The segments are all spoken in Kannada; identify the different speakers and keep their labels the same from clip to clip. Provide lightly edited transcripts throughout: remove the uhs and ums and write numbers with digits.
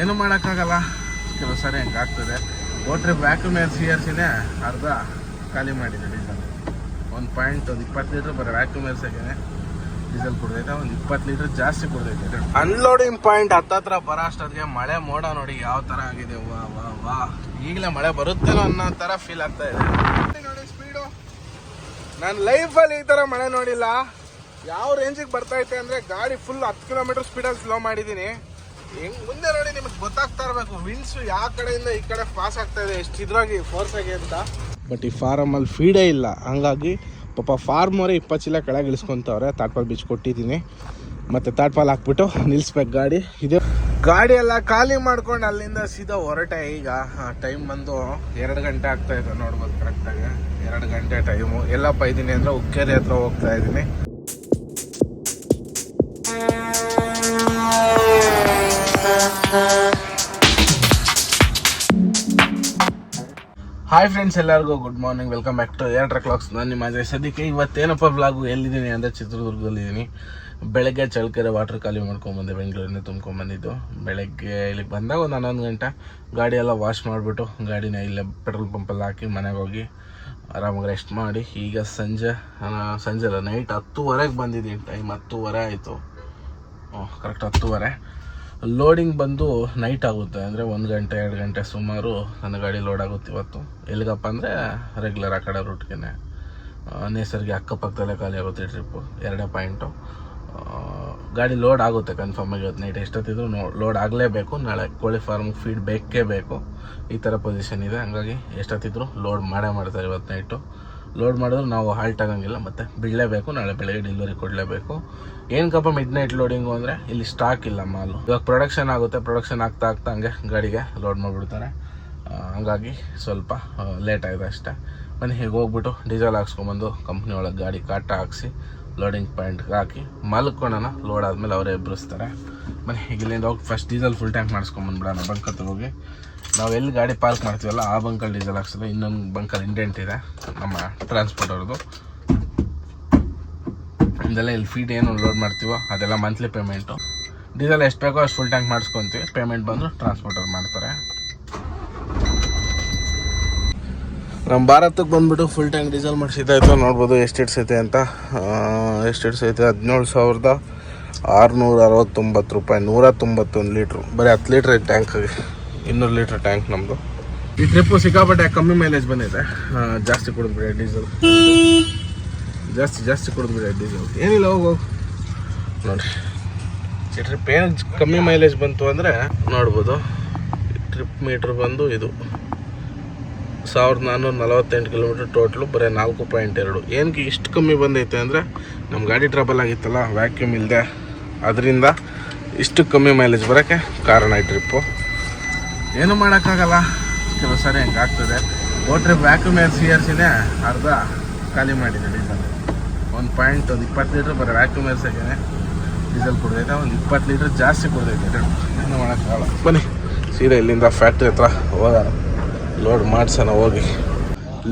Speaker 1: ಏನು ಮಾಡೋಕ್ಕಾಗಲ್ಲ, ಕೆಲವು ಸರಿ ಹಂಗೆ ಆಗ್ತದೆ. ಓಟ್ರೆ ವ್ಯಾಕ್ಯೂಮ್ ಏರ್ CRCನೇ ಅರ್ಧ ಖಾಲಿ ಮಾಡಿದೆ ಡೀಸೆಲ್. ಒಂದು 20 ಲೀಟ್ರ್ ಬರೀ ವ್ಯಾಕ್ಯೂಮ್ ಏರ್ಸಕ್ಕೆ ಡೀಸೆಲ್ ಕುಡ್ದೈತೆ, ಒಂದು 20 ಲೀಟ್ರ್ ಜಾಸ್ತಿ ಕುಡ್ದೈತೆ. ಅನ್ಲೋಡಿಂಗ್ ಪಾಯಿಂಟ್ ಹತ್ತತ್ರ ಬರೋ ಅಷ್ಟೊತ್ತಿಗೆ ಮಳೆ ಮೋಡ ನೋಡಿ ಯಾವ ಥರ ಆಗಿದೆ. ವಾ ವಾ ವಾ, ಈಗಲೇ ಮಳೆ ಬರುತ್ತೇನೋ ಅನ್ನೋ ಥರ ಫೀಲ್ ಆಗ್ತಾ ಇದೆ ನೋಡಿ ಸ್ಪೀಡು. ನಾನು ಲೈಫಲ್ಲಿ ಈ ಥರ ಮಳೆ ನೋಡಿಲ್ಲ. ಯಾವ ರೇಂಜಿಗೆ ಬರ್ತೈತೆ ಅಂದರೆ ಗಾಡಿ ಫುಲ್ 10 ಕಿಲೋಮೀಟರ್ ಸ್ಪೀಡಲ್ಲಿ ಸ್ಲೋ ಮಾಡಿದ್ದೀನಿ. ಹೆಂಗೆ ಮುಂದೆ ನೋಡಿ ನಿಮಗೆ ಗೊತ್ತಾಗ್ತಾ ಇರಬೇಕು ವಿಂಡ್ಸು ಯಾವ ಕಡೆಯಿಂದ ಈ ಕಡೆ ಪಾಸ್ ಆಗ್ತಾ ಇದೆ, ಎಷ್ಟು ಇದ್ರಾಗಿ ಫೋರ್ಸ್ ಆಗಿ ಅಂತ. ಬಟ್ ಈ ಫಾರಮಲ್ಲಿ ಫೀಡೇ ಇಲ್ಲ, ಹಂಗಾಗಿ ಪಾಪ ಫಾರ್ಮವರೇ 20 ಚೀಲ ಕೆಳಗೆ ಇಳಿಸ್ಕೊತವ್ರೆ. ತಾಟ್ಪಾಲ್ ಬೀಚ್ ಕೊಟ್ಟಿದ್ದೀನಿ, ಮತ್ತು ತಾಟ್ಪಾಲ್ ಹಾಕ್ಬಿಟ್ಟು ನಿಲ್ಲಿಸ್ಬೇಕು ಗಾಡಿ. ಇದೆ ಗಾಡಿ ಎಲ್ಲ ಖಾಲಿ ಮಾಡ್ಕೊಂಡು ಅಲ್ಲಿಂದ ಸೀದಾ ಹೊರಟೆ. ಈಗ ಟೈಮ್ ಬಂದು 2 ಗಂಟೆ ಆಗ್ತಾಯಿದೆ ನೋಡ್ಬೋದು ಕರೆಕ್ಟಾಗಿ. 2 ಗಂಟೆ ಟೈಮು. ಎಲ್ಲಪ್ಪ ಇದ್ದೀನಿ ಅಂದರೆ ಉಕ್ಕೇರಿ ಹತ್ರ ಹೋಗ್ತಾ ಇದ್ದೀನಿ. ಹಾಯ್ ಫ್ರೆಂಡ್ಸ್, ಎಲ್ಲರಿಗೂ good morning. Welcome back to air truck vlogs. ನಾನು ನಿಮ್ಮ ಅಜಯ್. ಸದ್ಯಕ್ಕೆ ಇವತ್ತೇನಪ್ಪ ವ್ಲಾಗು ಎಲ್ಲಿದ್ದೀನಿ ಅಂದರೆ ಚಿತ್ರದುರ್ಗದಲ್ಲಿದ್ದೀನಿ. ಬೆಳಗ್ಗೆ ಚಳ್ಳಕೆರೆ ವಾಟರ್ ಖಾಲಿ ಮಾಡ್ಕೊಂಬಂದೆ, ಬೆಂಗಳೂರಿಂದ ತುಂಬ್ಕೊಂಬಂದಿದ್ದು. ಬೆಳಗ್ಗೆ ಇಲ್ಲಿಗೆ ಬಂದಾಗ ಒಂದು 11 ಗಂಟೆ ಗಾಡಿ ಎಲ್ಲ ವಾಶ್ ಮಾಡಿಬಿಟ್ಟು ಗಾಡಿನ ಇಲ್ಲೇ ಪೆಟ್ರೋಲ್ ಪಂಪಲ್ಲಿ ಹಾಕಿ ಮನೆಗೆ ಹೋಗಿ ಆರಾಮಾಗಿ ರೆಸ್ಟ್ ಮಾಡಿ ಈಗ ಸಂಜೆ ಅಲ್ಲ, ನೈಟ್ 10:30ಗೆ ಬಂದಿದ್ದೀನಿ. ಟೈಮ್ 10:30 ಆಯಿತು, ಕರೆಕ್ಟ್ 10:30. ಲೋಡಿಂಗ್ ಬಂದು ನೈಟ್ ಆಗುತ್ತೆ, ಅಂದರೆ 1 ಗಂಟೆ 2 ಗಂಟೆ ಸುಮಾರು ನನ್ನ ಗಾಡಿ ಲೋಡ್ ಆಗುತ್ತೆ ಇವತ್ತು. ಎಲ್ಲಿಗಪ್ಪ ಅಂದರೆ ರೆಗ್ಯುಲರ್ ಆ ಕಡೆ ರೂಟ್ಗೆ, ನೇಸರ್ಗೆ ಅಕ್ಕಪಕ್ಕದಲ್ಲೇ ಖಾಲಿ ಆಗುತ್ತೆ ಟ್ರಿಪ್ಪು. 2 ಪಾಯಿಂಟು ಗಾಡಿ ಲೋಡ್ ಆಗುತ್ತೆ ಕನ್ಫರ್ಮ್ ಆಗಿ. ಇವತ್ತು ನೈಟ್ ಎಷ್ಟೊತ್ತಿದ್ರು ಲೋಡ್ ಆಗಲೇಬೇಕು. ನಾಳೆ ಕೋಳಿ ಫಾರ್ಮ್ಗೆ ಫೀಡ್ ಬೇಕೇ ಬೇಕು, ಈ ಥರ ಪೊಸಿಷನ್ ಇದೆ. ಹಂಗಾಗಿ ಎಷ್ಟೊತ್ತಿದ್ರು ಲೋಡ್ ಮಾಡ್ತಾರೆ ಇವತ್ತು ನೈಟು. ಲೋಡ್ ಮಾಡಿದ್ರು ನಾವು ಹಾಲ್ಟ್ ಆಗೋಂಗಿಲ್ಲ, ಮತ್ತು ಬಿಡಲೇಬೇಕು. ನಾಳೆ ಬೆಳಗ್ಗೆ ಡೆಲಿವರಿ ಕೊಡಲೇಬೇಕು. ಏನಕ್ಕಪ್ಪ ಮಿಡ್ ನೈಟ್ ಲೋಡಿಂಗು ಅಂದರೆ ಇಲ್ಲಿ ಸ್ಟಾಕ್ ಇಲ್ಲ ಮಾಲು. ಇವಾಗ ಪ್ರೊಡಕ್ಷನ್ ಆಗುತ್ತೆ, ಪ್ರೊಡಕ್ಷನ್ ಆಗ್ತಾ ಹಂಗೆ ಗಾಡಿಗೆ ಲೋಡ್ ಮಾಡಿಬಿಡ್ತಾರೆ. ಹಂಗಾಗಿ ಸ್ವಲ್ಪ ಲೇಟ್ ಆಗಿದೆ ಅಷ್ಟೇ. ಬನ್ನಿ ಹೀಗೆ ಹೋಗ್ಬಿಟ್ಟು ಡೀಸೆಲ್ ಹಾಕ್ಸ್ಕೊಂಬಂದು ಕಂಪ್ನಿ ಒಳಗೆ ಗಾಡಿ ಕಾಟ ಹಾಕ್ಸಿ ಲೋಡಿಂಗ್ ಪಾಯಿಂಟ್ಗೆ ಹಾಕಿ ಮಲ್ಕೊಳ್ಳೋಣ. ಲೋಡ್ ಆದಮೇಲೆ ಅವರೇ ಎಬ್ಬರಿಸ್ತಾರೆ. ಬನ್ನಿ ಈಗ ಇಲ್ಲಿಂದ ಹೋಗಿ ಫಸ್ಟ್ ಡೀಸೆಲ್ ಫುಲ್ ಟ್ಯಾಂಕ್ ಮಾಡಿಸ್ಕೊಂಬಂದ್ಬಿಡೋಣ. ಬಂಕ್ ಹತ್ರ ಹೋಗಿ ನಾವು ಎಲ್ಲಿ ಗಾಡಿ ಪಾರ್ಕ್ ಮಾಡ್ತೀವಲ್ಲ ಆ ಬಂಕಲ್ಲಿ ಡೀಸೆಲ್ ಹಾಕ್ಸೋದು. ಇನ್ನೊಂದು ಬಂಕಲ್ಲಿ ಇಂಡೆಂಟ್ ಇದೆ ನಮ್ಮ ಟ್ರಾನ್ಸ್ಪೋರ್ಟ್ ಅವ್ರದ್ದು. ಇದೆಲ್ಲ ಇಲ್ಲಿ ಫೀಡ್ ಏನು ಲೋಡ್ ಮಾಡ್ತೀವೋ ಅದೆಲ್ಲ ಮಂತ್ಲಿ ಪೇಮೆಂಟು. ಡೀಸೆಲ್ ಎಷ್ಟು ಬೇಕೋ ಅಷ್ಟು ಫುಲ್ ಟ್ಯಾಂಕ್ ಮಾಡಿಸ್ಕೊತೀವಿ. ಪೇಮೆಂಟ್ ಬಂದು ಟ್ರಾನ್ಸ್ಪೋರ್ಟರ್ ಮಾಡ್ತಾರೆ. ನಮ್ಮ ಭಾರತಕ್ಕೆ ಬಂದುಬಿಟ್ಟು ಫುಲ್ ಟ್ಯಾಂಕ್ ಡೀಸೆಲ್ ಮಾಡಿಸಿದ್ದಾಯಿತು. ನೋಡ್ಬೋದು ಎಷ್ಟು ಇಡ್ಸೈತೆ ಅಂತ. ಎಷ್ಟು ಇಡ್ಸೈತೆ 17,669 ರೂಪಾಯಿ, 191 ಲೀಟ್ರು. ಬರೀ 10 ಲೀಟ್ರ್ ಟ್ಯಾಂಕಾಗಿ 200 ಲೀಟ್ರ್ ಟ್ಯಾಂಕ್ ನಮ್ಮದು. ಈ ಟ್ರಿಪ್ಪು ಸಿಕ್ಕಾಪಟ್ಟೆ ಕಮ್ಮಿ ಮೈಲೇಜ್ ಬಂದಿದೆ. ಜಾಸ್ತಿ ಕುಡಿದ್ಬಿಡಿ ಡೀಸೆಲ್, ಜಾಸ್ತಿ ಕುಡಿದ್ಬಿಡಿ ಡೀಸೆಲ್. ಏನಿಲ್ಲ ಹೋಗು ನೋಡಿ. ಈ ಟ್ರಿಪ್ ಏನು ಕಮ್ಮಿ ಮೈಲೇಜ್ ಬಂತು ಅಂದರೆ ನೋಡ್ಬೋದು. ಟ್ರಿಪ್ ಮೀಟ್ರ್ ಬಂದು ಇದು 1448 ಕಿಲೋಮೀಟ್ರ್ ಟೋಟ್ಲು, ಬರೀ 4.2. ಏನಕ್ಕೆ ಇಷ್ಟು ಕಮ್ಮಿ ಬಂದೈತೆ ಅಂದರೆ ನಮ್ಮ ಗಾಡಿ ಟ್ರಬಲ್ ಆಗಿತ್ತಲ್ಲ, ವ್ಯಾಕ್ಯೂಮ್ ಇಲ್ಲದೆ, ಅದರಿಂದ ಇಷ್ಟು ಕಮ್ಮಿ ಮೈಲೇಜ್ ಬರೋಕ್ಕೆ ಕಾರಣ ಈ ಟ್ರಿಪ್ಪು. ಏನು ಮಾಡೋಕ್ಕಾಗಲ್ಲ, ಕೆಲವು ಸರಿ ಹಂಗೆ ಆಗ್ತದೆ. ಓಟ್ರೆ ವ್ಯಾಕ್ಯೂಮ್ ಏರ್ CRCನೇ ಅರ್ಧ ಖಾಲಿ ಮಾಡಿದೆ ಡೀಸೆಲ್. ಒಂದು 20 ಲೀಟ್ರ್ ಬರೀ ವ್ಯಾಕ್ಯೂಮ್ ಏರ್ಸಕ್ಕೆ ಡೀಸೆಲ್ ಕುಡ್ದೈತೆ, ಒಂದು 20 ಲೀಟ್ರ್ ಜಾಸ್ತಿ ಕುಡ್ದೈತೆ. ಏನು ಮಾಡೋಕ್ಕಾಗಲ್ಲ. ಬನ್ನಿ ಸೀದಾ ಇಲ್ಲಿಂದ ಫ್ಯಾಕ್ಟ್ರಿ ಹತ್ರ ಹೋಗೋಣ, ಲೋಡ್ ಮಾಡ್ಸೋಣ. ಹೋಗಿ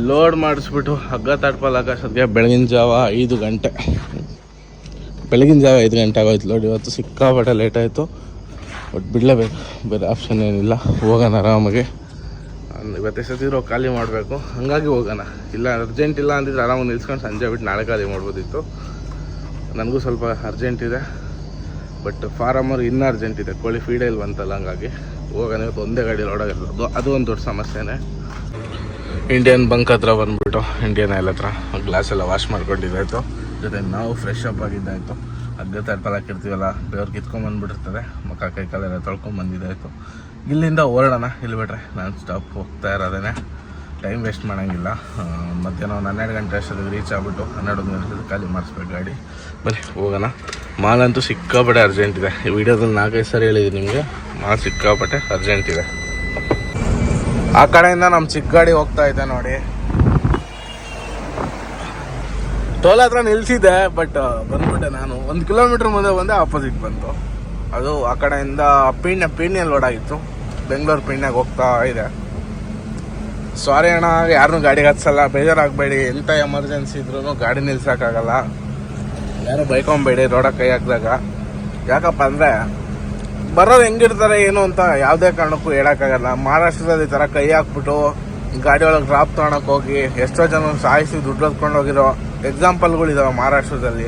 Speaker 1: ಲೋಡ್ ಮಾಡಿಸ್ಬಿಟ್ಟು ಹಗ್ಗ ತಾಟ್ಪಾಲ್ ಹಾಕೋಷ್ಟೊತ್ತಿಗೆ ಬೆಳಗಿನ ಜಾವ 5 ಗಂಟೆ ಆಗೋಯ್ತು ಲೋಡ್. ಇವತ್ತು ಸಿಕ್ಕಾಪಟ್ಟೆ ಲೇಟ್ ಆಯಿತು, ಬಟ್ ಬಿಡಲೇಬೇಕು, ಬೇರೆ ಆಪ್ಷನ್ ಏನಿಲ್ಲ. ಹೋಗೋಣ ಆರಾಮಾಗಿ. ಇವತ್ತು ಎಷ್ಟೊತ್ತಿದ್ರು ಖಾಲಿ ಮಾಡಬೇಕು, ಹಾಗಾಗಿ ಹೋಗೋಣ. ಇಲ್ಲ ಅರ್ಜೆಂಟ್ ಇಲ್ಲ ಅಂದಿದ್ರೆ ಆರಾಮಾಗಿ ನಿಲ್ಸ್ಕೊಂಡು ಸಂಜೆ ಬಿಟ್ಟು ನಾಳೆ ಖಾಲಿ ಮಾಡ್ಬೋದಿತ್ತು. ನನಗೂ ಸ್ವಲ್ಪ ಅರ್ಜೆಂಟ್ ಇದೆ, ಬಟ್ ಫಾರಮರ್ ಇನ್ನೂ ಅರ್ಜೆಂಟ್ ಇದೆ. ಕೋಳಿ ಫೀಡೇ ಇಲ್ಲಿ ಬಂತಲ್ಲ, ಹಂಗಾಗಿ ಹೋಗೋಣ. ಇವತ್ತು ಒಂದೇ ಗಾಡಿ ಲೋಡ್ ಆಗಿರೋದು, ಅದು ಒಂದು ದೊಡ್ಡ ಸಮಸ್ಯೆನೇ. ಇಂಡಿಯನ್ ಬಂಕ್ ಹತ್ರ ಬಂದುಬಿಟ್ಟು ಇಂಡಿಯನ್ ಆಯಿಲ್ ಹತ್ರ ಗ್ಲಾಸ್ ಎಲ್ಲ ವಾಶ್ ಮಾಡ್ಕೊಂಡಿದ್ದಾಯಿತು. ಜೊತೆ ನಾವು ಫ್ರೆಶ್ ಅಪ್ ಆಗಿದ್ದಾಯಿತು. ಹಗ್ಗ ತಾಟ್ಪಾಲ್ ಹಾಕಿರ್ತೀವಲ್ಲ, ಬೆವ್ರು ಕಿತ್ಕೊಂಡ್ಬಂದ್ಬಿಟ್ಟಿರ್ತದೆ. ಮುಖ ಕೈ ಕಾಲೆಲ್ಲ ತೊಳ್ಕೊಂಬಂದಿದ್ದಾಯಿತು. ಇಲ್ಲಿಂದ ಹೊರಡೋಣ. ಇಲ್ಲಿ ಬಿಟ್ರೆ ನಾನು ಸ್ಟಾಪ್ ಹೋಗ್ತಾ ಇರೋದೇ, ಟೈಮ್ ವೇಸ್ಟ್ ಮಾಡೋಂಗಿಲ್ಲ. ಮಧ್ಯಾಹ್ನ 12 ಗಂಟೆ ಅಷ್ಟೊತ್ತಿಗೆ ರೀಚ್ ಆಗಿಬಿಟ್ಟು 11 ಗಂಟೆ ಖಾಲಿ ಮಾಡಿಸ್ಬೇಕು ಗಾಡಿ. ಬನ್ನಿ ಹೋಗೋಣ. ಮಾಲ್ ಅಂತೂ ಸಿಕ್ಕಾಪಟ್ಟೆ ಅರ್ಜೆಂಟ್ ಇದೆ. ಈ ವಿಡಿಯೋದಲ್ಲಿ 4-5 ಸರಿ ಹೇಳಿದ್ದೀನಿ ನಿಮಗೆ, ಮಾಲ್ ಸಿಕ್ಕಾಪಟ್ಟೆ ಅರ್ಜೆಂಟ್ ಇದೆ. ಆ ಕಡೆಯಿಂದ ನಮ್ಮ ಚಿಕ್ಕ ಗಾಡಿ ಹೋಗ್ತಾ ಇದೆ ನೋಡಿ. ಟೋಲ್ ಹತ್ರ ನಿಲ್ಸಿದ್ದೆ, ಬಟ್ ಬಂದ್ಬಿಟ್ಟೆ ನಾನು. 1 ಕಿಲೋಮೀಟ್ರ್ ಮುಂದೆ ಬಂದೆ, ಆಪೋಸಿಟ್ ಬಂತು. ಅದು ಆ ಕಡೆಯಿಂದ ಪೀಣ್ಯ ಲೋಡ್ ಆಗಿತ್ತು. ಬೆಂಗಳೂರು ಪೀಣ್ಯಾಗ ಹೋಗ್ತಾ ಇದೆ. ಸಾರಿ ಅಣ್ಣ, ಯಾರನ್ನೂ ಗಾಡಿಗೆ ಹತ್ಸಲ್ಲ, ಬೇಜಾರಾಗಬೇಡಿ. ಎಂಥ ಎಮರ್ಜೆನ್ಸಿ ಇದ್ರೂ ಗಾಡಿ ನಿಲ್ಸೋಕ್ಕಾಗಲ್ಲ. ಯಾರು ಬೈಕೊಂಬೇಡಿ ರೋಡಕ್ಕೆ ಕೈ ಹಾಕಿದಾಗ. ಯಾಕಪ್ಪ ಅಂದರೆ ಬರೋರು ಹೆಂಗಿರ್ತಾರೆ ಏನು ಅಂತ ಯಾವುದೇ ಕಾರಣಕ್ಕೂ ಹೇಳೋಕ್ಕಾಗಲ್ಲ. ಮಹಾರಾಷ್ಟ್ರದಲ್ಲಿ ಈ ಥರ ಕೈ ಹಾಕ್ಬಿಟ್ಟು ಗಾಡಿ ಒಳಗೆ ಡ್ರಾಪ್ ತೊಗೊಳಕ್ಕೆ ಹೋಗಿ ಎಷ್ಟೋ ಜನ ಸಾಯಿಸಿ ದುಡ್ಡು ಹೊತ್ಕೊಂಡು ಹೋಗಿರೋ ಎಕ್ಸಾಂಪಲ್ಗಳಿದಾವೆ ಮಹಾರಾಷ್ಟ್ರದಲ್ಲಿ.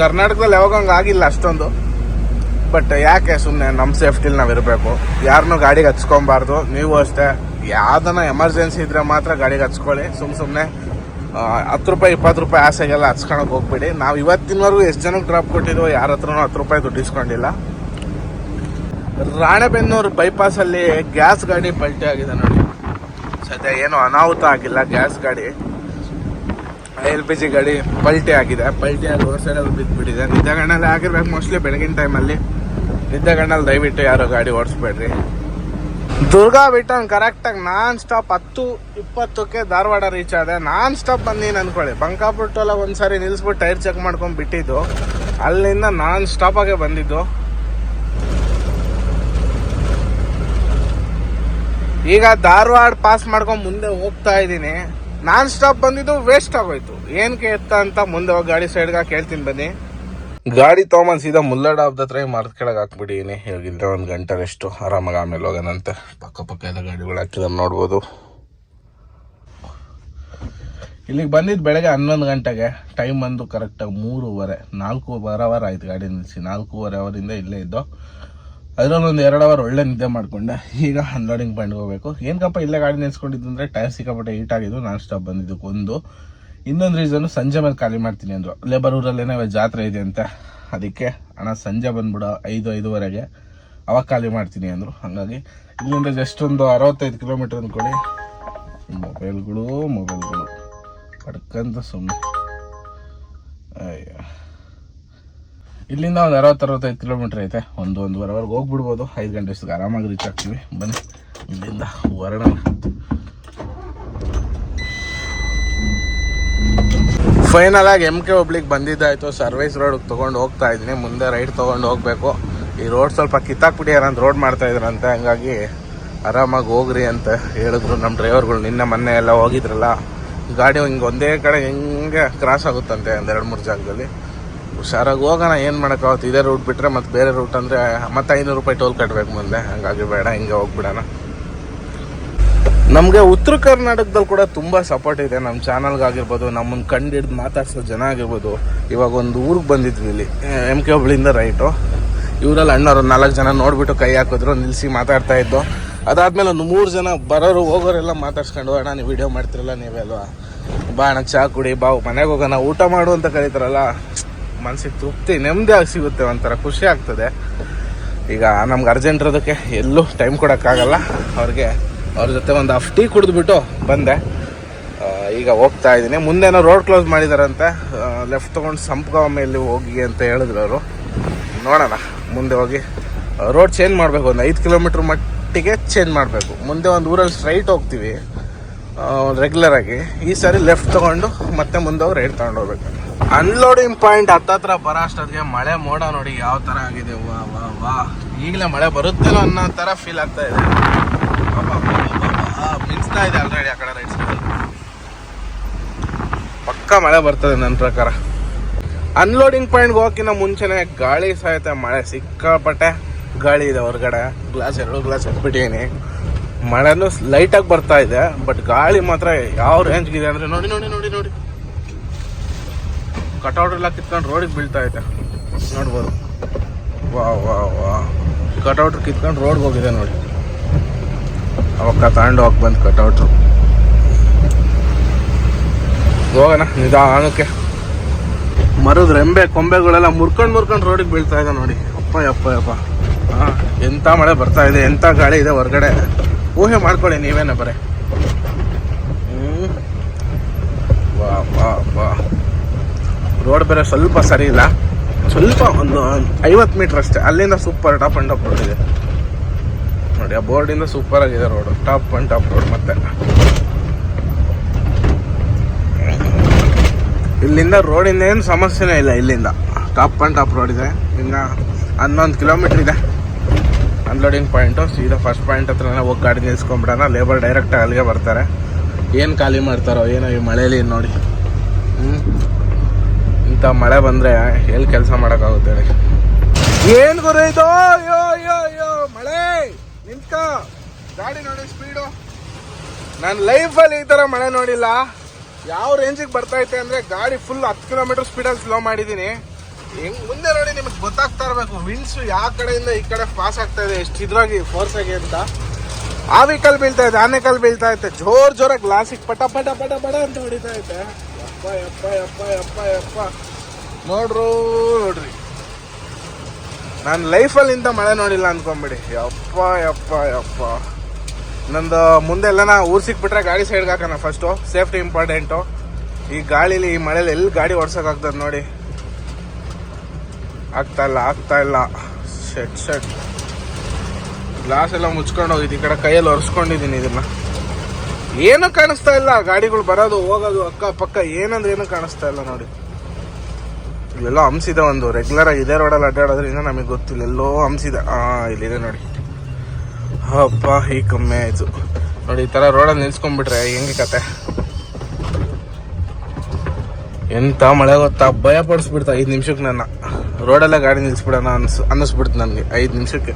Speaker 1: ಕರ್ನಾಟಕದಲ್ಲಿ ಯಾವಾಗ ಹಂಗೆ ಆಗಿಲ್ಲ ಅಷ್ಟೊಂದು. ಬಟ್ ಯಾಕೆ ಸುಮ್ಮನೆ ನಮ್ಮ ಸೇಫ್ಟಿಲಿ ನಾವಿರಬೇಕು, ಯಾರನ್ನೂ ಗಾಡಿಗೆ ಹಚ್ಕೊಬಾರ್ದು. ನೀವು ಅಷ್ಟೇ, ಯಾವ್ದನ್ನ ಎಮರ್ಜೆನ್ಸಿ ಇದ್ರೆ ಮಾತ್ರ ಗಾಡಿಗೆ ಹಚ್ಕೊಳ್ಳಿ. ಸುಮ್ಮನೆ 10 ರೂಪಾಯಿ 20 ರೂಪಾಯಿ ಆಸೆಗೆಲ್ಲ ಹಚ್ಕೊಳಕ್ಕೆ ಹೋಗ್ಬೇಡಿ. ನಾವು ಇವತ್ತಿನವರೆಗೂ ಎಷ್ಟು ಜನಕ್ಕೆ ಡ್ರಾಪ್ ಕೊಟ್ಟಿದ್ವೋ ಯಾರ ಹತ್ರನೂ 10 ರೂಪಾಯಿ ದುಡ್ಡು ಇಸ್ಕೊಂಡಿಲ್ಲ. ರಾಣೆಬೆನ್ನೂರು ಬೈಪಾಸಲ್ಲಿ ಗ್ಯಾಸ್ ಗಾಡಿ ಪಲ್ಟಿ ಆಗಿದೆ ನೋಡಿ. ಸದ್ಯ ಏನೂ ಅನಾಹುತ ಆಗಿಲ್ಲ. ಗ್ಯಾಸ್ ಗಾಡಿ LPG ಗಾಡಿ ಪಲ್ಟಿ ಆಗಿದೆ. ಪಲ್ಟಿ ಆಗಿ ರೋಡ್ ಸೈಡಲ್ಲಿ ಬಿದ್ದುಬಿಟ್ಟಿದೆ. ನಿದ್ದೆಗಣ್ಣಲ್ಲಿ ಆಗಿರ್ಬೇಕು ಮೋಸ್ಟ್ಲಿ ಬೆಳಗಿನ ಟೈಮಲ್ಲಿ. ನಿದ್ದೆಗಣ್ಣಲ್ಲಿ ದಯವಿಟ್ಟು ಯಾರೋ ಗಾಡಿ ಓಡಿಸ್ಬೇಡ್ರಿ. ದುರ್ಗಾ ಬಿಟ್ಟು ಕರೆಕ್ಟಾಗಿ ನಾನ್ ಸ್ಟಾಪ್ 10:20ಕ್ಕೆ ಧಾರವಾಡ ರೀಚ್ ಆದೆ. ನಾನ್ ಸ್ಟಾಪ್ ಬಂದೀನಿ ಅನ್ಕೊಳ್ಳಿ. ಬಂಕಾಪುರ ಟೋಲ ಒಂದ್ಸಾರಿ ನಿಲ್ಲಿಸ್ಬಿಟ್ಟು ಟೈರ್ ಚೆಕ್ ಮಾಡ್ಕೊಂಡು ಬಿಟ್ಟಿದ್ದು, ಅಲ್ಲಿಂದ ನಾನ್ ಸ್ಟಾಪಾಗೆ ಬಂದಿದ್ದು. ಈಗ ಧಾರವಾಡ ಪಾಸ್ ಮಾಡ್ಕೊಂಡು ಮುಂದೆ ಹೋಗ್ತಾ ಇದ್ದೀನಿ. ನಾನ್ ಸ್ಟಾಪ್ ಬಂದಿದ್ದು ವೇಸ್ಟ್ ಆಗೋಯ್ತು. ಏನಕ್ಕೆ ಎತ್ತ ಅಂತ ಮುಂದೆ ಹೋಗಿ ಗಾಡಿ ಸೈಡ್ಗೆ ಕೇಳ್ತೀನಿ ಬನ್ನಿ. ಗಾಡಿ ತೊಗೊಂಬಂದು ಸೀದಾ ಮುಲ್ಲಡ ಹಬ್ಬದ ಹತ್ರ ಮರದ ಕೆಳಗೆ ಹಾಕ್ಬಿಟ್ಟಿದ್ದೀನಿ. ಇವಾಗಿಂದ 1 ಗಂಟೆ ರೆಸ್ಟು, ಆರಾಮಾಗಿ ಆಮೇಲೆ ಹೋಗೋಣಂತೆ. ಪಕ್ಕ ಎಲ್ಲ ಗಾಡಿಗಳು ಹಾಕಿದ್ರೆ ನೋಡ್ಬೋದು. ಇಲ್ಲಿಗೆ ಬಂದಿದ್ದು ಬೆಳಗ್ಗೆ 11 ಗಂಟೆಗೆ. ಟೈಮ್ ಬಂದು ಕರೆಕ್ಟಾಗಿ 3:30, 4 ಅವರ್ ಆಯ್ತು ಗಾಡಿ ನಿಲ್ಲಿಸಿ. 4.25 ಅವರಿಂದ ಇಲ್ಲೇ ಇದ್ದೋ. ಅದರಲ್ಲಿ ಒಂದು 2 ಅವರ್ ಒಳ್ಳೆ ನಿದ್ದೆ ಮಾಡಿಕೊಂಡೆ. ಈಗ ಅನ್ಲೋಡಿಂಗ್ ಪಾಯಿಂಟ್ಗೆ ಹೋಗಬೇಕು. ಏನಕ್ಕಪ್ಪ ಇಲ್ಲೇ ಗಾಡಿ ನಿಲ್ಸ್ಕೊಂಡಿದ್ದು ಅಂದರೆ ಟೈರ್ ಸಿಕ್ಕಾಪಟ್ಟೆ ಹೀಟ್ ಆಗಿದ್ದು. ನಾನ್ ಸ್ಟಾಪ್ ಬಂದಿದ್ದು ಇನ್ನೊಂದು ರೀಸನ್ನು ಸಂಜೆ ಮೇಲೆ ಖಾಲಿ ಮಾಡ್ತೀನಿ ಅಂದರು. ಲೇಬರ್ ಊರಲ್ಲೇನೋ ಜಾತ್ರೆ ಇದೆ ಅಂತ. ಅದಕ್ಕೆ ಅಣ್ಣ ಸಂಜೆ ಬಂದ್ಬಿಡೋ 5-5:30ಗೆ, ಅವಾಗ ಖಾಲಿ ಮಾಡ್ತೀನಿ ಅಂದರು. ಹಾಗಾಗಿ ಇಲ್ಲಿಂದ ಜಸ್ಟ್ ಒಂದು 65 ಕಿಲೋಮೀಟರ್ ಅಂದ್ಕೊಳ್ಳಿ. ಮೊಬೈಲ್ಗಳು ಪಡ್ಕಂತ ಸುಮ್ಮನೆ ಅಯ್ಯ. ಇಲ್ಲಿಂದ ಒಂದು 60-65 ಕಿಲೋಮೀಟರ್ ಐತೆ. 1-1.5 ಅವರ್ಗೆ ಹೋಗ್ಬಿಡ್ಬೋದು. 5 ಗಂಟೆ ಅಷ್ಟಕ್ಕೆ ಆರಾಮಾಗಿ ರೀಚ್ ಆಗ್ತೀವಿ. ಬನ್ನಿ ಇಲ್ಲಿಂದ ಹೊರಡೋಣ. ಫೈನಲ್ ಆಗಿ MK ಒಬ್ಳಿಗೆ ಬಂದಿದ್ದಾಯಿತು. ಸರ್ವಿಸ್ ರೋಡ್ಗೆ ತೊಗೊಂಡು ಹೋಗ್ತಾ ಇದ್ದೀನಿ. ಮುಂದೆ ರೈಟ್ ತೊಗೊಂಡು ಹೋಗಬೇಕು. ಈ ರೋಡ್ ಸ್ವಲ್ಪ ಕಿತ್ತಾಕ್ಬಿಟ್ಟಿಯಾರಂತ ರೋಡ್ ಮಾಡ್ತಾ ಇದ್ರಂತೆ. ಹಂಗಾಗಿ ಆರಾಮಾಗಿ ಹೋಗ್ರಿ ಅಂತ ಹೇಳಿದ್ರು ನಮ್ಮ ಡ್ರೈವರ್ಗಳು. ಮೊನ್ನೆ ಎಲ್ಲ ಹೋಗಿದ್ರಲ್ಲ, ಗಾಡಿ ಹಿಂಗೆ ಒಂದೇ ಕಡೆ ಹೆಂಗೆ ಕ್ರಾಸ್ ಆಗುತ್ತಂತೆ 2-3 ಜಾಗದಲ್ಲಿ. ಹುಷಾರಾಗಿ ಹೋಗೋಣ, ಏನು ಮಾಡೋಕ್ಕಾಗುತ್ತೆ. ಇದೇ ರೂಟ್ ಬಿಟ್ಟರೆ ಮತ್ತೆ ಬೇರೆ ರೂಟ್ ಅಂದರೆ ಮತ್ತೆ 500 ರೂಪಾಯಿ ಟೋಲ್ ಕಟ್ಟಬೇಕು ಮುಂದೆ. ಹಂಗಾಗಿ ಬೇಡ, ಹಿಂಗೆ ಹೋಗ್ಬಿಡೋಣ. ನಮಗೆ ಉತ್ತರ ಕರ್ನಾಟಕದಲ್ಲಿ ಕೂಡ ತುಂಬ ಸಪೋರ್ಟ್ ಇದೆ. ನಮ್ಮ ಚಾನಲ್ಗಾಗಿರ್ಬೋದು, ನಮ್ಮನ್ನು ಕಂಡು ಹಿಡ್ದು ಮಾತಾಡ್ಸೋ ಜನ ಆಗಿರ್ಬೋದು. ಇವಾಗ ಒಂದು ಊರಿಗೆ ಬಂದಿದ್ವಿ ಇಲ್ಲಿ MK ಒಬ್ಳಿಂದ ರೈಟು. ಇವರಲ್ಲಿ ಅಣ್ಣವ್ರು 4 ಜನ ನೋಡಿಬಿಟ್ಟು ಕೈ ಹಾಕಿದ್ರು, ನಿಲ್ಲಿಸಿ ಮಾತಾಡ್ತಾ ಇದ್ದು. ಅದಾದಮೇಲೆ ಒಂದು 3 ಜನ ಬರೋರು ಹೋಗೋರೆಲ್ಲ ಮಾತಾಡ್ಸ್ಕೊಂಡು, ಅಣ್ಣ ನೀವು ವಿಡಿಯೋ ಮಾಡ್ತಿರಲ್ಲ ನೀವೆಲ್ವಾ, ಬಾ ಅಣ್ಣ ಚಹಾ ಕುಡಿ, ಬಾ ಮನೆಗೆ ಹೋಗೋಣ, ಊಟ ಮಾಡು ಅಂತ ಕರೀತಾರಲ್ಲ. ಮನಸ್ಸಿಗೆ ತೃಪ್ತಿ, ನೆಮ್ಮದಿ ಆಗಿ ಸಿಗುತ್ತೆ, ಒಂಥರ ಖುಷಿ ಆಗ್ತದೆ. ಈಗ ನಮ್ಗೆ ಅರ್ಜೆಂಟ್ ಇರೋದಕ್ಕೆ ಎಲ್ಲೂ ಟೈಮ್ ಕೊಡೋಕ್ಕಾಗಲ್ಲ. ಅವ್ರ ಜೊತೆ ಒಂದು ಹಾಫ್ ಟೀ ಕುಡಿದ್ಬಿಟ್ಟು ಬಂದೆ. ಈಗ ಹೋಗ್ತಾ ಇದ್ದೀನಿ. ಮುಂದೇನೋ ರೋಡ್ ಕ್ಲೋಸ್ ಮಾಡಿದಾರಂತೆ. ಲೆಫ್ಟ್ ತೊಗೊಂಡು ಸಂಪಗಾಂವ್ ಮೇಲೆ ಹೋಗಿ ಅಂತ ಹೇಳಿದ್ರು ಅವರು. ನೋಡೋಣ, ಮುಂದೆ ಹೋಗಿ ರೋಡ್ ಚೇಂಜ್ ಮಾಡಬೇಕು. ಒಂದು 5 ಕಿಲೋಮೀಟ್ರ್ ಮಟ್ಟಿಗೆ ಚೇಂಜ್ ಮಾಡಬೇಕು. ಮುಂದೆ ಒಂದು ಊರಲ್ಲಿ ಸ್ಟ್ರೈಟ್ ಹೋಗ್ತೀವಿ ರೆಗ್ಯುಲರಾಗಿ. ಈ ಸಾರಿ ಲೆಫ್ಟ್ ತೊಗೊಂಡು ಮತ್ತೆ ಮುಂದೆ ಹೋಗಿ ರೈಟ್ ತೊಗೊಂಡು ಹೋಗ್ಬೇಕು. ಅನ್ಲೋಡಿಂಗ್ ಪಾಯಿಂಟ್ ಹತ್ತತ್ರ ಬರೋ ಅಷ್ಟೊತ್ತಿಗೆ ಮಳೆ ಮೋಡ ನೋಡಿ ಯಾವ ಥರ ಆಗಿದೆ. ವಾ ಈಗಲೇ ಮಳೆ ಬರುತ್ತೇನೋ ಅನ್ನೋ ಥರ ಫೀಲ್ ಆಗ್ತಾ ಇದೆ. ಮಿಂಚ್ತಾ ಇದೆ ಆಲ್ರೆಡಿ ಆ ಕಡೆ ರೈಟ್ ಸೈಡಲ್ಲಿ. ಪಕ್ಕ ಮಳೆ ಬರ್ತದೆ ನನ್ನ ಪ್ರಕಾರ. ಅನ್ಲೋಡಿಂಗ್ ಪಾಯಿಂಟ್ಗೆ ಹೋಗೋಕ್ಕಿಂತ ಮುಂಚೆನೇ ಗಾಳಿ ಸಹಿತ ಮಳೆ, ಸಿಕ್ಕಾಪಟ್ಟೆ ಗಾಳಿ ಇದೆ ಹೊರಗಡೆ. 2 ಗ್ಲಾಸ್ ಎತ್ಬಿಟ್ಟಿದ್ದೀನಿ. ಮಳೆನೂ ಲೈಟಾಗಿ ಬರ್ತಾ ಇದೆ, ಬಟ್ ಗಾಳಿ ಮಾತ್ರ ಯಾವ ರೇಂಜ್ಗಿದೆ ಅಂದರೆ ನೋಡಿ ಕಟೌಟ್ ಎಲ್ಲ ಕಿತ್ಕೊಂಡು ರೋಡಿಗೆ ಬೀಳ್ತಾ ಇದೆ. ನೋಡ್ಬೋದು. ವಾ ಕಟೌಟ್ ಕಿತ್ಕೊಂಡು ರೋಡ್ಗೆ ಹೋಗಿದೆ ನೋಡಿ. ಅವಾಗ ತಗೊಂಡು ಹೋಗಿ ಬಂದು ಕಟೌಟ್ರು. ಹೋಗೋಣ ನಿಧಾನಕ್ಕೆ. ಮರದ ರೆಂಬೆ ಕೊಂಬೆಗಳೆಲ್ಲ ಮುರ್ಕೊಂಡು ರೋಡಿಗೆ ಬೀಳ್ತಾ ಇದೆ ನೋಡಿ. ಯಪ್ಪ ಹಾಂ, ಎಂಥ ಮಳೆ ಬರ್ತಾ ಇದೆ, ಎಂಥ ಗಾಳಿ ಇದೆ ಹೊರಗಡೆ. ಊಹೆ ಮಾಡ್ಕೊಳ್ಳಿ ನೀವೇನ ಬರೀ. ವಾ ರೋಡ್ ಬೇರೆ ಸ್ವಲ್ಪ ಸರಿ ಇಲ್ಲ. ಸ್ವಲ್ಪ ಒಂದು 50 ಮೀಟ್ರ್ ಅಷ್ಟೇ. ಅಲ್ಲಿಂದ super top and top road ಇದೆ ನೋಡಿ. ಆ ಬೋರ್ಡಿಂದ ಸೂಪರ್ ಆಗಿದೆ road, top and top road. ಮತ್ತೆ ಇಲ್ಲಿಂದ ರೋಡಿಂದ ಏನು ಸಮಸ್ಯೆನೇ ಇಲ್ಲ. ಇಲ್ಲಿಂದ ಟಾಪ್ ಆ್ಯಂಡ್ ಟಾಪ್ ರೋಡ್ ಇದೆ. ಇನ್ನು 11 ಕಿಲೋಮೀಟ್ರ್ ಇದೆ ಅನ್ಲೋಡಿಂಗ್ ಪಾಯಿಂಟು. ಸೀದಾ ಫಸ್ಟ್ ಪಾಯಿಂಟ್ ಹತ್ರನೇ ಹೋಗಿ ಗಾಡಿ ನಿಲ್ಸ್ಕೊಂಡ್ಬಿಡೋಣ. ಲೇಬರ್ ಡೈರೆಕ್ಟಾಗಿ ಅಲ್ಲಿಗೆ ಬರ್ತಾರೆ. ಏನು ಖಾಲಿ ಮಾಡ್ತಾರೋ ಏನೋ ಈ ಮಳೇಲಿ ನೋಡಿ. ಇಂಥ ಮಳೆ ಬಂದರೆ ಎಲ್ಲಿ ಕೆಲಸ ಮಾಡೋಕ್ಕಾಗುತ್ತೆ ಹೇಳಿ. ಏನ್ ಗುರು ಇದು? ಅಯ್ಯೋ ಅಯ್ಯೋ ಅಯ್ಯೋ ಮಳೆ ನಿಂತ್ಕ. ಗಾಡಿ ನೋಡಿ ಸ್ಪೀಡು, ನಾನು ಲೈಫಲ್ಲಿ ಈ ತರ ಮಳೆ ನೋಡಿಲ್ಲ. ಯಾವ ರೇಂಜಿಗೆ ಬರ್ತಾ ಐತೆ ಅಂದ್ರೆ ಗಾಡಿ ಫುಲ್ 10 ಕಿಲೋಮೀಟರ್ ಸ್ಪೀಡಲ್ಲಿ ಸ್ಲೋ ಮಾಡಿದೀನಿ. ಹೆಂಗ್ ಮುಂದೆ ನೋಡಿ ನಿಮಗೆ ಗೊತ್ತಾಗ್ತಾ ಇರಬೇಕು ವಿಂಡ್ಸ್ ಯಾವ ಕಡೆಯಿಂದ ಈ ಕಡೆ ಪಾಸ್ ಆಗ್ತಾ ಇದೆ, ಎಷ್ಟು ಇದ್ರಾಗಿ ಫೋರ್ಸ್ ಆಗಿ ಅಂತ. ಆ ವೆಹಿಕಲ್ ಬೀಳ್ತಾ ಇದೆ, ಆ ವೆಹಿಕಲ್ ಬೀಳ್ತಾ ಐತೆ, ಜೋರಾಗಿ ಗ್ಲಾಸಿಗೆ ಪಟ ಪಟ ಪಟ ಪಟ ಅಂತ ಹೊಡಿತಾ ಐತೆ. ಯಪ್ಪ ಯಪ್ಪ ಯಪ್ಪ ಯಪ್ಪ ಯಪ್ಪ ನೋಡ್ರಿ, ನಾನು ಲೈಫಲ್ಲಿ ಇಂಥ ಮಳೆ ನೋಡಿಲ್ಲ ಅನ್ಕೊಂಬಿಡಿ. ಯಪ್ಪ ಯಪ್ಪ ಯಪ್ಪ. ನಂದು ಮುಂದೆ ಎಲ್ಲನ ಊರು ಸಿಕ್ಬಿಟ್ರೆ ಗಾಡಿ ಸೈಡ್ಗೆ ಹಾಕೋಣ ಫಸ್ಟು, ಸೇಫ್ಟಿ ಇಂಪಾರ್ಟೆಂಟು. ಈ ಗಾಳೀಲಿ ಈ ಮಳೇಲಿ ಎಲ್ಲಿ ಗಾಡಿ ಓಡ್ಸೋಕ್ಕಾಗ್ತದೆ ನೋಡಿ, ಆಗ್ತಾ ಇಲ್ಲ. ಶೆಟ್ ಗ್ಲಾಸ್ ಎಲ್ಲ ಮುಚ್ಕೊಂಡು ಹೋಗಿದ್ದು, ಈ ಕಡೆ ಕೈಯಲ್ಲಿ ಒರೆಸ್ಕೊಂಡಿದ್ದೀನಿ. ಇದನ್ನ ಏನು ಕಾಣಿಸ್ತಾ ಇಲ್ಲ, ಗಾಡಿಗಳು ಬರೋದು ಹೋಗೋದು ಅಕ್ಕ ಪಕ್ಕ ಏನಂದ್ರೆ ಏನು ಕಾಣಿಸ್ತಾ ಇಲ್ಲ ನೋಡಿ. ಇಲ್ಲೆಲ್ಲೋ ಹಂಸಿದೆ, ಒಂದು ರೆಗ್ಯುಲರ್ ಆಗಿ ಇದೇ ರೋಡಲ್ಲಿ ಅಡ್ಡಾಡೋದ್ರಿಂದ ನಮಗೆ ಗೊತ್ತಿಲ್ಲ, ಎಲ್ಲೋ ಹಂಸಿದೆ. ಇಲ್ಲಿದೆ ನೋಡಿ. ಹಬ್ಬ ಈಗ ಕಮ್ಮಿ ಆಯಿತು ನೋಡಿ. ಈ ಥರ ರೋಡಲ್ಲಿ ನಿಲ್ಸ್ಕೊಂಡ್ಬಿಟ್ರೆ ಹೆಂಗೆ ಕತೆ. ಎಂಥ ಮಳೆ ಗೊತ್ತಾ, ಭಯ ಪಡಿಸ್ಬಿಡ್ತಾ 5 ನಿಮಿಷಕ್ಕೆ. ನನ್ನ ರೋಡಲ್ಲೇ ಗಾಡಿ ನಿಲ್ಸ್ಬಿಡೋಣ ಅನ್ನಿಸ್ಬಿಡ್ತು ನನಗೆ 5 ನಿಮಿಷಕ್ಕೆ.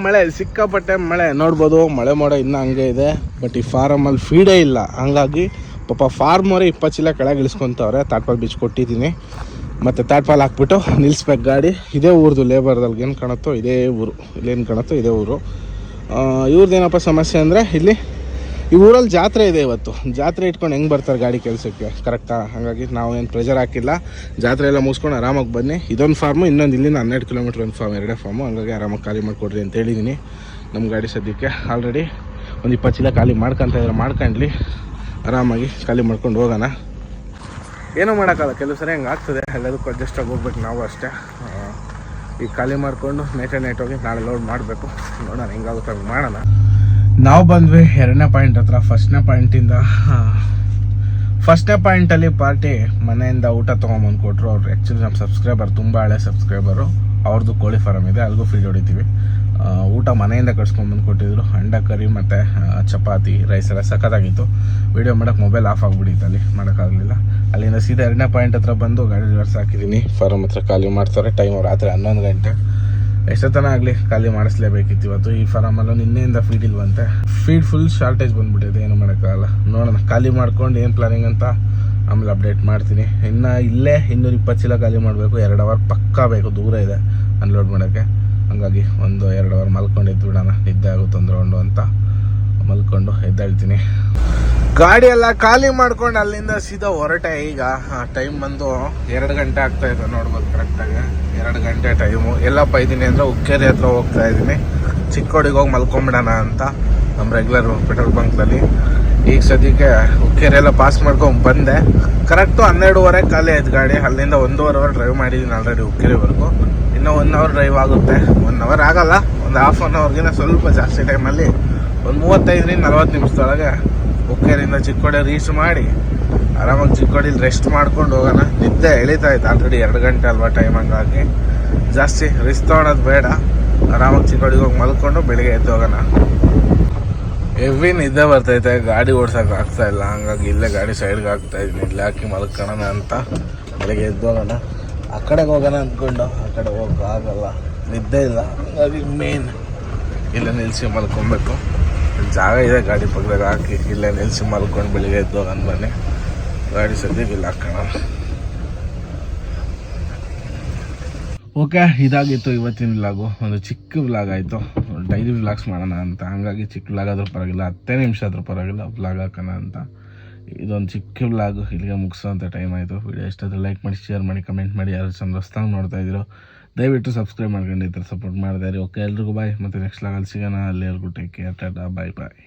Speaker 1: ಮಳೆ ಸಿಕ್ಕಾಪಟ್ಟೆ ಮಳೆ ನೋಡ್ಬೋದು. ಮಳೆ ಮೋಡ ಇನ್ನೂ ಹಂಗೆ ಇದೆ, ಬಟ್ ಈ ಫಾರಮಲ್ಲಿ ಫೀಡೇ ಇಲ್ಲ. ಹಂಗಾಗಿ ಪಾಪ ಫಾರ್ಮವರೇ 20 ಚೀಲ ಕೆಳಗೆ ಇಳಿಸ್ಕೊತವ್ರೆ. ತಾಟ್ಪಾಲ್ ಬೀಚ್ ಕೊಟ್ಟಿದ್ದೀನಿ, ಮತ್ತು ತಾಟ್ಪಾಲ್ ಹಾಕ್ಬಿಟ್ಟು ನಿಲ್ಲಿಸ್ಬೇಕು ಗಾಡಿ. ಇದೇ ಊರ್ದು ಲೇಬರ್ದಲ್ಲಿ ಏನು ಕಾಣುತ್ತೋ ಇದೇ ಊರು, ಇಲ್ಲೇನು ಕಾಣುತ್ತೋ ಇದೇ ಊರು. ಇವ್ರದ್ದೇನಪ್ಪ ಸಮಸ್ಯೆ ಅಂದರೆ ಇಲ್ಲಿ ಈ ಊರಲ್ಲಿ ಜಾತ್ರೆ ಇದೆ ಇವತ್ತು. ಜಾತ್ರೆ ಇಟ್ಕೊಂಡು ಹೆಂಗೆ ಬರ್ತಾರೆ ಗಾಡಿ ಕೆಲಸಕ್ಕೆ, ಕರೆಕ್ಟಾ? ಹಾಗಾಗಿ ನಾವು ಏನು ಪ್ರೆಷರ್ ಹಾಕಿಲ್ಲ. ಜಾತ್ರೆ ಎಲ್ಲ ಮುಗಿಸ್ಕೊಂಡು ಆರಾಮಾಗಿ ಬನ್ನಿ. ಇದೊಂದು ಫಾರ್ಮು, ಇನ್ನೊಂದು ಇಲ್ಲಿಂದ 12 ಕಿಲೋಮೀಟ್ರ್ ಒಂದು ಫಾರ್ಮ್, 2 ಫಾರ್ಮು. ಹಂಗಾಗಿ ಆರಾಮಾಗಿ ಖಾಲಿ ಮಾಡಿಕೊಡ್ರಿ ಅಂತ ಹೇಳಿದ್ದೀನಿ. ನಮ್ಮ ಗಾಡಿ ಸದ್ಯಕ್ಕೆ ಆಲ್ರೆಡಿ ಒಂದು 20 ಚೀಲ ಖಾಲಿ ಮಾಡ್ಕೊಂಡ್ಲಿ, ಆರಾಮಾಗಿ ಖಾಲಿ ಮಾಡ್ಕೊಂಡು ಹೋಗೋಣ. ಏನೂ ಮಾಡೋಕ್ಕಲ್ಲ, ಕೆಲವು ಸರಿ ಹಂಗೆ ಆಗ್ತದೆ. ಎಲ್ಲದಕ್ಕೂ ಅಡ್ಜಸ್ಟ್ ಆಗಿ ಹೋಗ್ಬೇಕು ನಾವು ಅಷ್ಟೇ. ಈಗ ಖಾಲಿ ಮಾಡಿಕೊಂಡು ನೈಟ್ ಹೋಗಿ ನಾಳೆ ಲೋಡ್ ಮಾಡಬೇಕು. ನೋಡೋಣ ಹೆಂಗಾಗುತ್ತೆ ಹಂಗೆ ಮಾಡೋಣ. ನಾವು ಬಂದ್ವಿ 2ನೇ ಪಾಯಿಂಟ್ ಹತ್ರ. ಫಸ್ಟ್ನೇ ಪಾಯಿಂಟಲ್ಲಿ ಪಾರ್ಟಿ ಮನೆಯಿಂದ ಊಟ ತೊಗೊಂಬಂದು ಕೊಟ್ಟರು. ಅವ್ರು ಆ್ಯಕ್ಚುಲಿ ನಮ್ಮ ಸಬ್ಸ್ಕ್ರೈಬರ್, ತುಂಬ ಹಳೆ ಸಬ್ಸ್ಕ್ರೈಬರು. ಅವ್ರದ್ದು ಕೋಳಿ ಫಾರಮ್ ಇದೆ, ಅಲ್ಲಿಗೂ ಫೀಡ್ ಹೊಡಿತೀವಿ. ಊಟ ಮನೆಯಿಂದ ಕಟ್ಸ್ಕೊಂಬಂದು ಕೊಟ್ಟಿದ್ರು. ಅಂಡ ಕರಿ ಮತ್ತು ಚಪಾತಿ, ರೈಸ್ ಎಲ್ಲ ಸಖತ್ತಾಗಿತ್ತು. ವೀಡಿಯೋ ಮಾಡೋಕ್ಕೆ ಮೊಬೈಲ್ ಆಫ್ ಆಗಿಬಿಟ್ಟಿತ್ತು, ಅಲ್ಲಿ ಮಾಡೋಕ್ಕಾಗಲಿಲ್ಲ. ಅಲ್ಲಿಂದ ಸೀದಾ 2ನೇ ಪಾಯಿಂಟ್ ಹತ್ರ ಬಂದು ಗಾಡಿ ರಿವರ್ಸ್ ಹಾಕಿದ್ದೀನಿ. ಫಾರಮ್ ಹತ್ರ ಖಾಲಿ ಮಾಡ್ತಾರೆ. ಟೈಮ್ ರಾತ್ರಿ 11 ಗಂಟೆ. ಎಷ್ಟೊತ್ತನ ಆಗಲಿ ಖಾಲಿ ಮಾಡಿಸ್ಲೇಬೇಕಿತ್ತು ಇವತ್ತು. ಈ ಫಾರಮಲ್ಲೂ ನಿನ್ನೆಯಿಂದ ಫೀಡ್ ಇಲ್ವಂತೆ. ಫೀಡ್ ಫುಲ್ ಶಾರ್ಟೇಜ್ ಬಂದುಬಿಟ್ಟಿದೆ, ಏನು ಮಾಡೋಕ್ಕಾಗಲ್ಲ. ನೋಡೋಣ ಖಾಲಿ ಮಾಡ್ಕೊಂಡು ಏನು ಪ್ಲಾನಿಂಗ್ ಅಂತ ಆಮೇಲೆ ಅಪ್ಡೇಟ್ ಮಾಡ್ತೀನಿ. ಇನ್ನು ಇಲ್ಲೇ 220 ಚೀಲ ಖಾಲಿ ಮಾಡಬೇಕು. 2 ಅವರ್ ಪಕ್ಕಾ ಬೇಕು, ದೂರ ಇದೆ ಅನ್ಲೋಡ್ ಮಾಡೋಕ್ಕೆ. ಹಂಗಾಗಿ ಒಂದು 2 ಅವರ್ ಮಲ್ಕೊಂಡು ಎದ್ಬಿಡೋಣ, ನಿದ್ದೆ ಆಗುತ್ತೆ ಒಂದು ರೌಂಡು ಅಂತ ಮಲ್ಕೊಂಡು ಎದ್ದೇಳ್ತೀನಿ. ಗಾಡಿ ಎಲ್ಲ ಖಾಲಿ ಮಾಡ್ಕೊಂಡು ಅಲ್ಲಿಂದ ಸೀದಾ ಹೊರಟೆ. ಈಗ ಟೈಮ್ ಬಂದು 2 ಗಂಟೆ ಆಗ್ತಾಯಿದೆ, ನೋಡ್ಬೋದು ಕರೆಕ್ಟಾಗಿ 2 ಗಂಟೆ ಟೈಮು. ಎಲ್ಲಪ್ಪ ಇದ್ದೀನಿ ಅಂದರೆ ಉಕ್ಕೇರಿ ಹತ್ರ ಹೋಗ್ತಾ ಇದ್ದೀನಿ. ಚಿಕ್ಕೋಡಿಗೆ ಹೋಗಿ ಮಲ್ಕೊಂಬಿಡೋಣ ಅಂತ ನಮ್ಮ ರೆಗ್ಯುಲರ್ ಪೆಟ್ರೋಲ್ ಬಂಕ್ನಲ್ಲಿ. ಈಗ ಸದ್ಯಕ್ಕೆ ಉಕ್ಕೇರಿ ಎಲ್ಲ ಪಾಸ್ ಮಾಡ್ಕೊಂಡು ಬಂದೆ. ಕರೆಕ್ಟು 12:30 ಖಾಲಿ ಆಯ್ತು ಗಾಡಿ. ಅಲ್ಲಿಂದ 1.5 ಅವರ್ ಡ್ರೈವ್ ಮಾಡಿದ್ದೀನಿ ಆಲ್ರೆಡಿ ಉಕ್ಕೇರಿವರೆಗೂ. ಇನ್ನೂ 1 ಅವರ್ ಡ್ರೈವ್ ಆಗುತ್ತೆ. 1 ಅವರ್ ಆಗಲ್ಲ, ಒಂದು ಹಾಫ್ ಆನ್ ಅವರ್ಗಿಂತ ಸ್ವಲ್ಪ ಜಾಸ್ತಿ ಟೈಮಲ್ಲಿ ಒಂದು 35-40 ನಿಮಿಷದೊಳಗೆ ಉಕ್ಕೇರಿಯಿಂದ ಚಿಕ್ಕೋಡಿ ರೀಚ್ ಮಾಡಿ ಆರಾಮಾಗಿ ಚಿಕ್ಕೋಡಿಲಿ ರೆಸ್ಟ್ ಮಾಡ್ಕೊಂಡು ಹೋಗೋಣ. ನಿದ್ದೆ ಎಳಿತಾ ಇತ್ತು ಆಲ್ರೆಡಿ, 2 ಗಂಟೆ ಅಲ್ವಾ ಟೈಮ್. ಹಂಗಾಗಿ ಜಾಸ್ತಿ ರಿಸ್ಕ್ ತೊಗೊಳೋದು ಬೇಡ. ಆರಾಮಾಗಿ ಚಿಕ್ಕೋಡಿಗೆ ಹೋಗಿ ಮಲ್ಕೊಂಡು ಬೆಳಿಗ್ಗೆ ಎದ್ದು ಹೋಗೋಣ. ಹೆವಿ ನಿದ್ದೆ ಬರ್ತೈತೆ, ಗಾಡಿ ಓಡ್ಸೋಕೆ ಆಗ್ತಾ ಇಲ್ಲ. ಹಂಗಾಗಿ ಇಲ್ಲೇ ಗಾಡಿ ಸೈಡ್ಗೆ ಹಾಕ್ತಾ ಇದ್ದೀನಿ, ಇಲ್ಲೇ ಹಾಕಿ ಮಲ್ಕೊಳ್ಳೋಣ ಅಂತ. ಬೆಳಿಗ್ಗೆ ಎದ್ದು ಹೋಗೋಣ. ಆ ಕಡೆಗೆ ಹೋಗೋಣ ಅಂದ್ಕೊಂಡು ಆ ಕಡೆ ಹೋಗೋಕ್ಕಾಗಲ್ಲ, ನಿದ್ದೆ ಇಲ್ಲ. ಹಂಗಾಗಿ ಮೇನ್ ಇಲ್ಲೇ ನಿಲ್ಲಿಸಿ ಮಲ್ಕೊಬೇಕು. ಜಾಗ ಇದೆ ಗಾಡಿ ಪಕ್ಕದಾಗ, ಹಾಕಿ ಇಲ್ಲೇ ನಿಲ್ಲಿಸಿ ಮಲ್ಕೊಂಡು ಬೆಳಿಗ್ಗೆ ಎದ್ದು ಹೋಗೋಣ ಬನ್ನಿ. ಗಾಡಿ ಸದ್ಯಕ್ಕೆ ಇಲ್ಲ ಹಾಕೋಣ. ಓಕೆ, ಇದಾಗಿತ್ತು ಇವತ್ತಿನ ವ್ಲಾಗು. ಒಂದು ಚಿಕ್ಕ ವ್ಲಾಗ್ ಆಯಿತು. ಡೈಲಿ ವ್ಲಾಗ್ಸ್ ಮಾಡೋಣ ಅಂತ, ಹಂಗಾಗಿ ಚಿಕ್ಕ ವ್ಲಾಗ್ ಆದರೂ ಪರವಾಗಿಲ್ಲ, 10 ನಿಮಿಷ ಆದರೂ ಪರವಾಗಿಲ್ಲ ವ್ಲಾಗ್ ಹಾಕೋಣ ಅಂತ. ಇದೊಂದು ಚಿಕ್ಕ ವ್ಲಾಗ್ ಇಲ್ಲಿಗೆ ಮುಗಿಸೋಂಥ ಟೈಮ್ ಆಯಿತು. ವಿಡಿಯೋ ಇಷ್ಟಾದರೂ ಲೈಕ್ ಮಾಡಿ, ಶೇರ್ ಮಾಡಿ, ಕಮೆಂಟ್ ಮಾಡಿ. ಯಾರು ಚಂದ ಹೊಸ್ತಾಗಿ ನೋಡ್ತಾ ಇದ್ದೀರೋ ದಯವಿಟ್ಟು ಸಬ್ಸ್ಕ್ರೈಬ್ ಮಾಡ್ಕೊಂಡು ಈ ಥರ ಸಪೋರ್ಟ್ ಮಾಡ್ತಾ ಇರಿ. ಓಕೆ, ಎಲ್ರಿಗೂ ಬಾಯ್. ಮತ್ತು ನೆಕ್ಸ್ಟ್ ವ್ಲಾಗಲ್ಲಿ ಸಿಗೋಣ. ಅಲ್ಲಿ ಎಲ್ರಿಗೂ ಟೇಕ್ ಕೇರ್, ಟಾಟಾ, ಬಾಯ್ ಬಾಯ್.